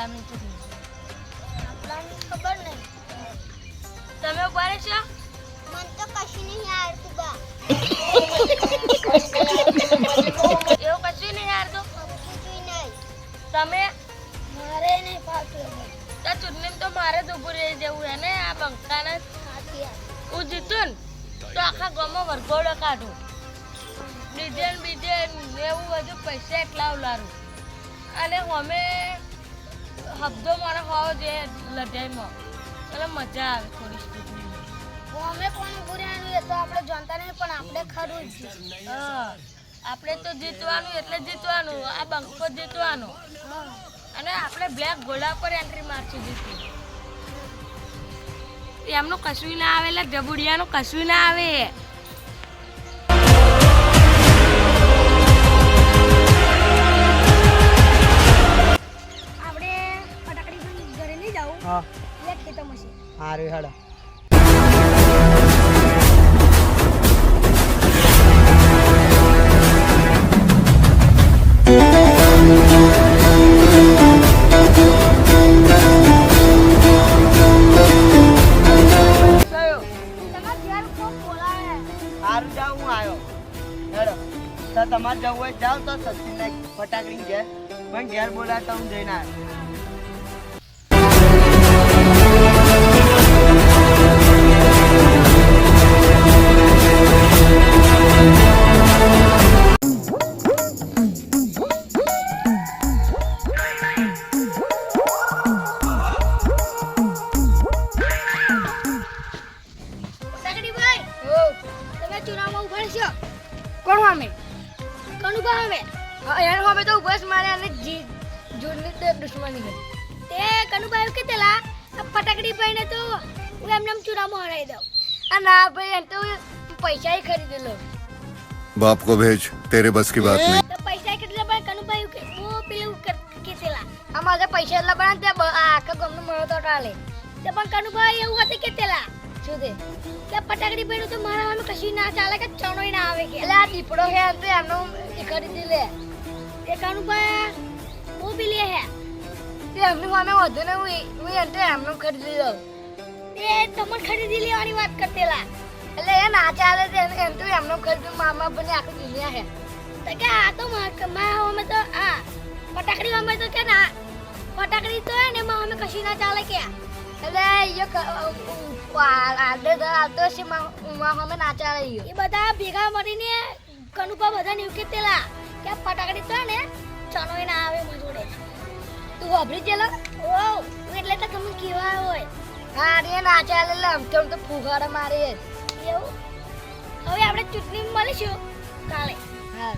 આપલાની ચૂંટણી આપલાની ખબર નહીં. તમે ઉભા રહેશો? મને તો કશું નહીં આવડતું બા. એવું કશું નહીં હારતું? કશું નહીં. તમે મારે નહીં ફાવતું. તો ચૂંટણી તો મારે જ ઊભું રહી જવું હે ને આ બંકાને હું જીતું ને તો આખા ગામમાં વરઘોડો કાઢું ડીજે બીજે એવું બધું પૈસા એટલા ઉલારું અને અમે હબ્દો મારો હોવો જોઈએ લડાઈમાં એટલે મજા આવે થોડી ચૂંટણીમાં અમે પણ પૂર્યાનું એ તો આપણે જાણતા નહીં પણ આપણે ખરું જ છે. હા આપણે તો જીતવાનું એટલે જીતવાનું આ બંકો જીતવાનો અને આપણે બ્લેક ઘોડા પર એન્ટ્રી મારશું જીતી એમનું કશું ના આવે એટલે જબુડિયાનું કશું ના આવે આપણે ફટાકડી ઘરે નહીં જાવું. હા એક ખેતરમાં છે. સારું હેડો તમારે ઘેર કોક બોલાવે. સારું જાવ હું આવ્યો હેડો તો તમારે જવું હોય જાવ તો સચિન ફટાકડી ઘેર પણ ઘેર બોલાવતા હું જઈને આવ્યો ફટાકડીભાઈ, તમે ચૂનામાં ઉભા છો. કોણ અમે કનુભા આવે. એનો અમે તો બસ મારે અને જોડની તો દુશ્મની છે તે કનુભા એવું કીધેલા આ ફટાકડીભાઈને તો હું એમને એમ ચૂનામાં હરાવી દઉં. આ ના ભાઈ એમ તો પૈસા ખરીદેલો बाप को भेज तेरे बस की बात नहीं તો પૈસા કેટલા પણ કનુભા એવું કે હું પેલું કીધેલા આ મારા પૈસા એટલા બના ત્યાં આખા ગામનો મળો તો ટાળે તે પણ કનુભા એવું હતું કીધેલા શું તે કે ફટાકડીભાઈનું તો મારા સામે કશું ના ચાલે કે ચણોય ના આવે કે. એટલે આ દીપડો છે એમ તો એમનો ખરીદી લે તે કનુભા બહુ પેલી હે તે એમની સામે વધુ ને હું એમ તો એમનો ખરીદી લઉં તે તમને ખરીદી લેવાની વાત કરતેલા. એટલે એ ના ચાલે છે એમ તો એમનો ખરીદી મામા બને આખી દુનિયા છે તો કે આ તો મારા સામે તો આ ફટાકડી સામે તો કે ના ફટાકડી તો હે ને મારા સામે કશું ના ચાલે કે. એટલે આવતો છે મામા સામે ના ચાલે ઈયો. એ બધા ભેગા મળીને કનુભા બધાને એવું કીધેલા કે આ ફટાકડી તો હે ને ચણોય ના આવે મારી જોડે. તું વાપરી ગયેલો ઓ હું એટલે તો તમને કહેવા હોય હા રે ના ચાલે એટલે આમ તો ફુગાડા મારે એવું. હવે આપણે ચૂંટણી મળીશું કાલે. હા